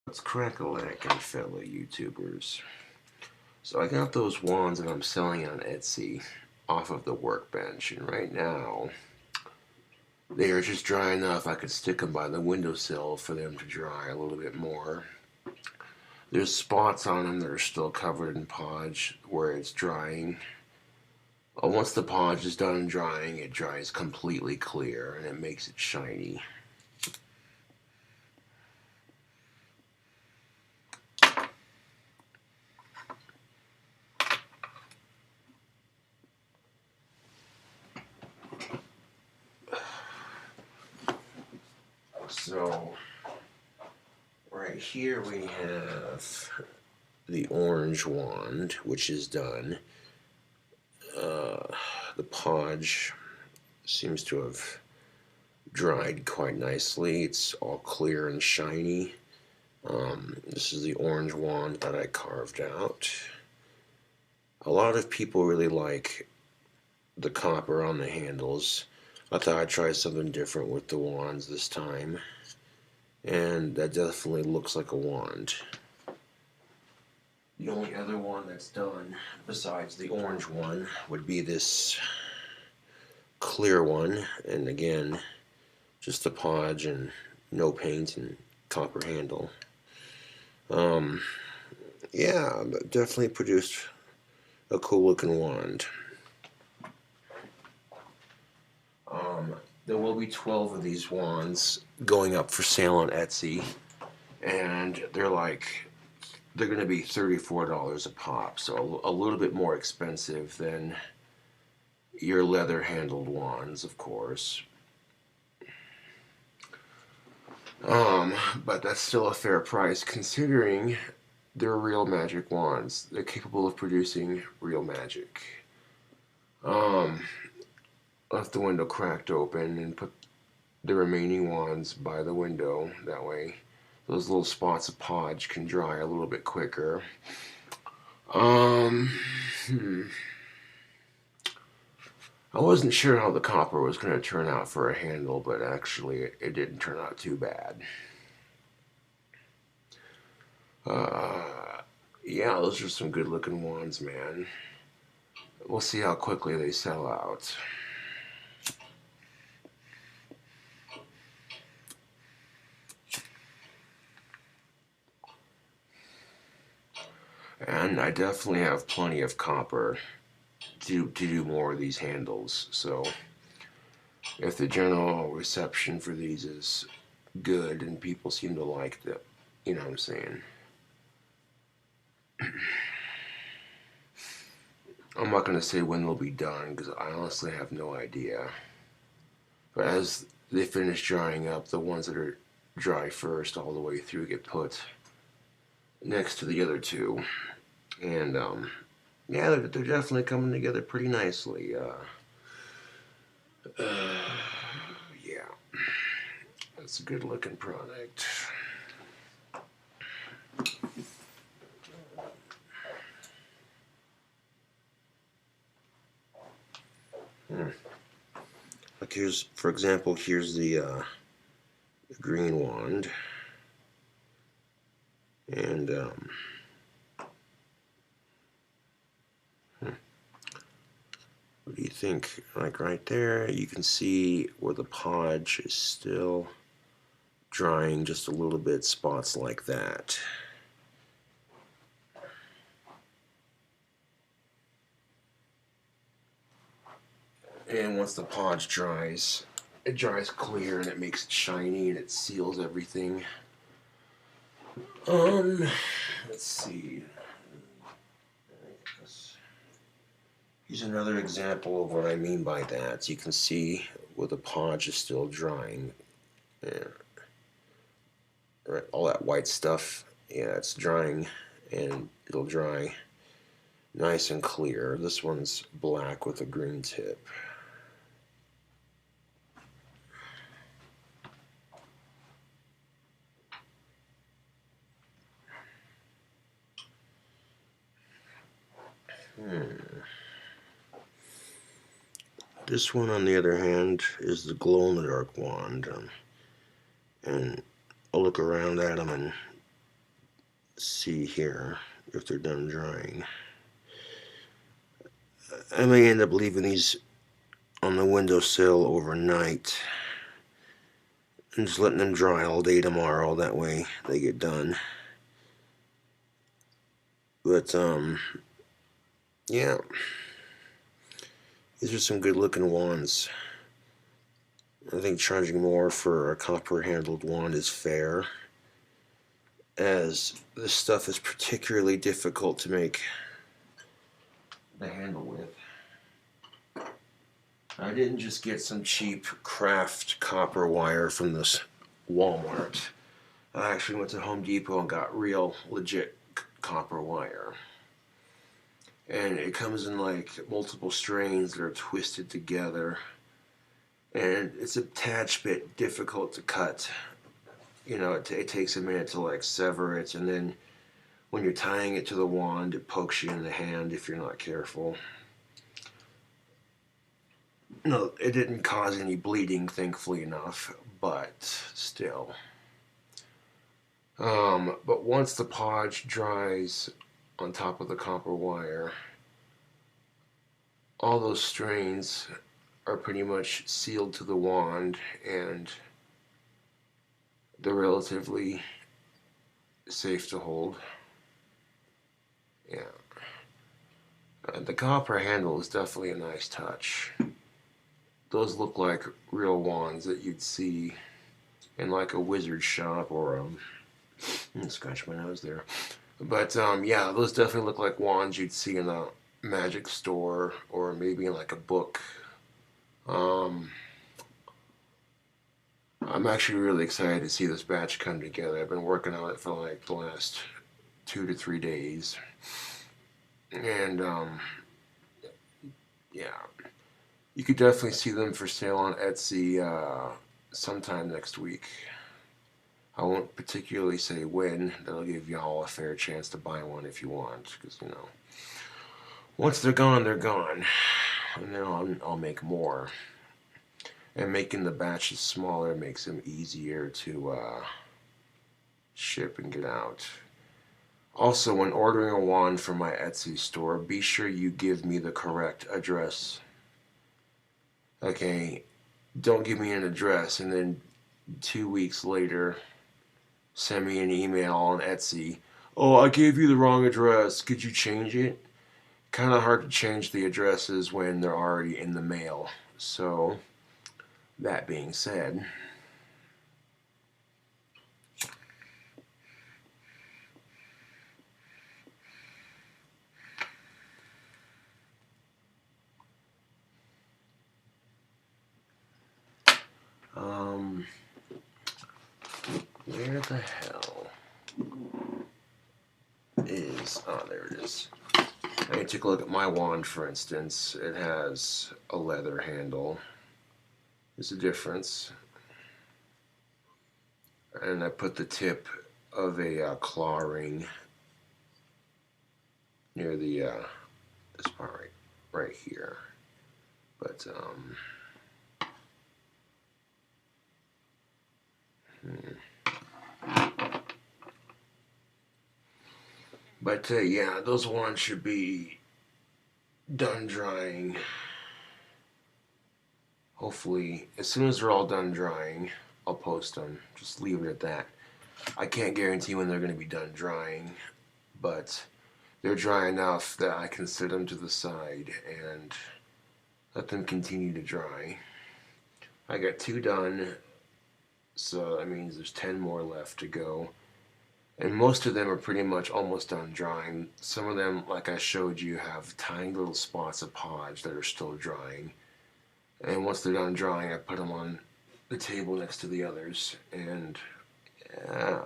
Let's crack a lackin', fellow YouTubers. So I got those wands that I'm selling on Etsy off of the workbench, and right now they are just dry enough I could stick them by the windowsill for them to dry a little bit more. There's spots on them that are still covered in podge where it's drying. Once the podge is done drying, it dries completely clear and it makes it shiny. So right here we have the orange wand, which is done. The podge seems to have dried quite nicely. It's all clear and shiny. This is the orange wand that I carved out. A lot of people really like the copper on the handles. I thought I'd try something different with the wands this time, and that definitely looks like a wand. The only other one that's done besides the orange one would be this clear one, and again, just the podge and no paint and copper handle. Yeah, definitely produced a cool looking wand. There will be 12 of these wands going up for sale on Etsy, and they're going to be $34 a pop, so a little bit more expensive than your leather handled wands, of course. But that's still a fair price considering they're real magic wands. They're capable of producing real magic. Left the window cracked open and put the remaining wands by the window. That way those little spots of podge can dry a little bit quicker. I wasn't sure how the copper was going to turn out for a handle, but actually it didn't turn out too bad. Yeah, those are some good looking wands, man. We'll see how quickly they sell out. And I definitely have plenty of copper to do more of these handles, so if the general reception for these is good and people seem to like them, you know what I'm saying. I'm not going to say when they'll be done because I honestly have no idea. But as they finish drying up, the ones that are dry first all the way through get put next to the other two. And yeah, they're definitely coming together pretty nicely. Yeah, that's a good looking product. Like here's, for example, here's the green wand, and what do you think? Like right there, you can see where the podge is still drying just a little bit, spots like that. And once the podge dries, it dries clear and it makes it shiny and it seals everything. Let's see. Here's another example of what I mean by that. You can see where the podge is still drying. Yeah. Right, all that white stuff, yeah, it's drying, and it'll dry nice and clear. This one's black with a green tip. This one, on the other hand, is the glow-in-the-dark wand, and I'll look around at them, and see here if they're done drying. I may end up leaving these on the windowsill overnight and just letting them dry all day tomorrow. That way they get done. But yeah, these are some good looking wands. I think charging more for a copper handled wand is fair, as this stuff is particularly difficult to make the handle with. I didn't just get some cheap craft copper wire from this Walmart. I actually went to Home Depot and got real legit copper wire. And it comes in like multiple strains that are twisted together. And it's a tad bit difficult to cut. You know, it takes a minute to like sever it, and then when you're tying it to the wand, it pokes you in the hand if you're not careful. No, it didn't cause any bleeding, thankfully enough, but still. But once the podge dries on top of the copper wire, all those strains are pretty much sealed to the wand, and they're relatively safe to hold. Yeah. The copper handle is definitely a nice touch. Those look like real wands that you'd see in like a wizard shop or scratch my nose there. But yeah, those definitely look like wands you'd see in a magic store or maybe in like a book. I'm actually really excited to see this batch come together. I've been working on it for like the last 2 to 3 days. And yeah, you could definitely see them for sale on Etsy sometime next week. I won't particularly say when. That'll give y'all a fair chance to buy one if you want, because you know, once they're gone, they're gone, and then I'll make more. And making the batches smaller makes them easier to ship and get out. Also, when ordering a wand from my Etsy store, be sure you give me the correct address. Okay, don't give me an address and then 2 weeks later send me an email on Etsy. Oh, I gave you the wrong address. Could you change it? Kind of hard to change the addresses when they're already in the mail. So, that being said, where the hell is, oh, there it is. I take a look at my wand, for instance. It has a leather handle. There's a difference. And I put the tip of a claw ring near the this part right here. But yeah, those wands should be done drying. Hopefully, as soon as they're all done drying, I'll post them. Just leave it at that. I can't guarantee when they're going to be done drying, but they're dry enough that I can set them to the side and let them continue to dry. I got 2 done, so that means there's 10 more left to go. And most of them are pretty much almost done drying. Some of them, like I showed you, have tiny little spots of podge that are still drying. And once they're done drying, I put them on the table next to the others. And yeah,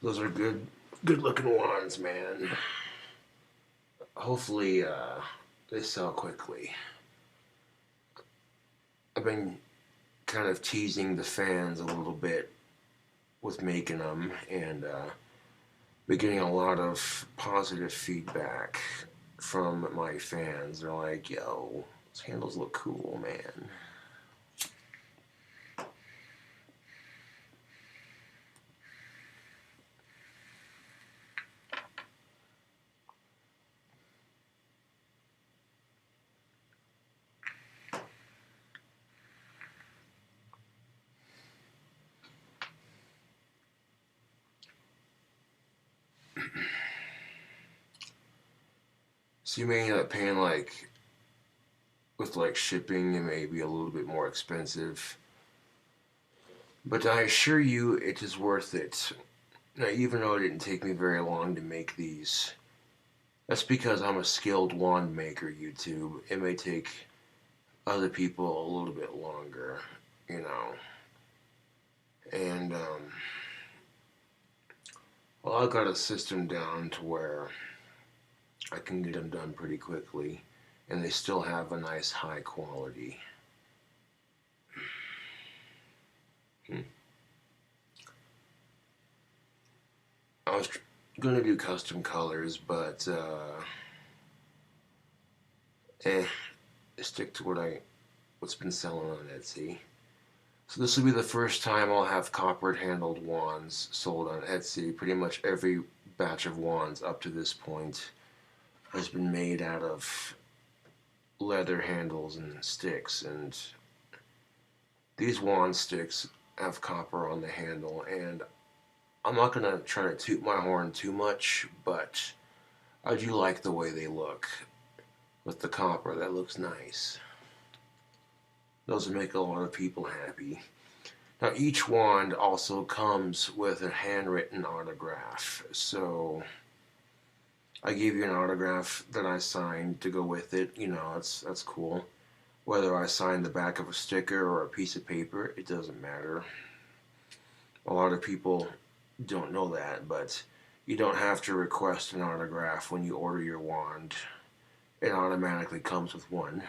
those are good looking wands, man. Hopefully they sell quickly. I've been kind of teasing the fans a little bit with making them, and been getting a lot of positive feedback from my fans. They're like, yo, those handles look cool, man. So you may end up paying like, with like shipping, it may be a little bit more expensive. But I assure you it is worth it. Now, even though it didn't take me very long to make these, that's because I'm a skilled wand maker, YouTube. It may take other people a little bit longer, you know. And, well, I've got a system down to where I can get them done pretty quickly, and they still have a nice high quality. I was going to do custom colors, but stick to what's been selling on Etsy. So this will be the first time I'll have copper handled wands sold on Etsy. Pretty much every batch of wands up to this point has been made out of leather handles and sticks, and these wand sticks have copper on the handle, and I'm not going to try to toot my horn too much, but I do like the way they look with the copper. That looks nice. Those will make a lot of people happy. Now, each wand also comes with a handwritten autograph, so I gave you an autograph that I signed to go with it. You know, that's cool. Whether I sign the back of a sticker or a piece of paper, it doesn't matter. A lot of people don't know that, but you don't have to request an autograph when you order your wand. It automatically comes with one.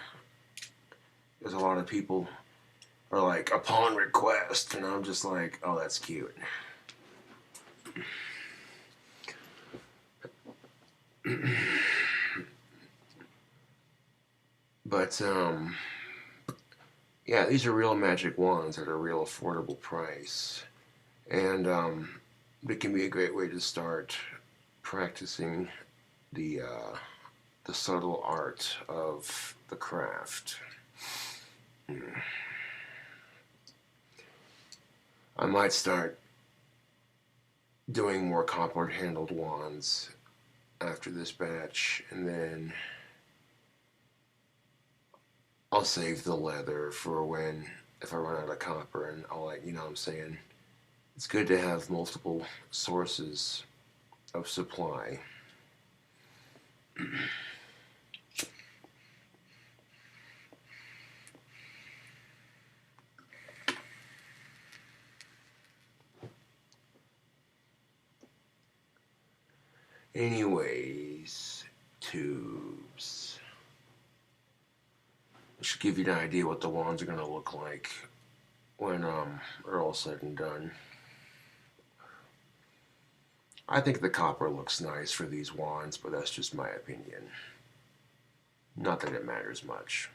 Because a lot of people are like, upon request, and I'm just like, oh, that's cute. But yeah, these are real magic wands at a real affordable price, and it can be a great way to start practicing the subtle art of the craft. I might start doing more copper handled wands after this batch, and then I'll save the leather for when, if I run out of copper, and I'll, like, you know what I'm saying? It's good to have multiple sources of supply. Anyways, tubes. It should give you an idea what the wands are going to look like when they're all said and done. I think the copper looks nice for these wands, but that's just my opinion. Not that it matters much.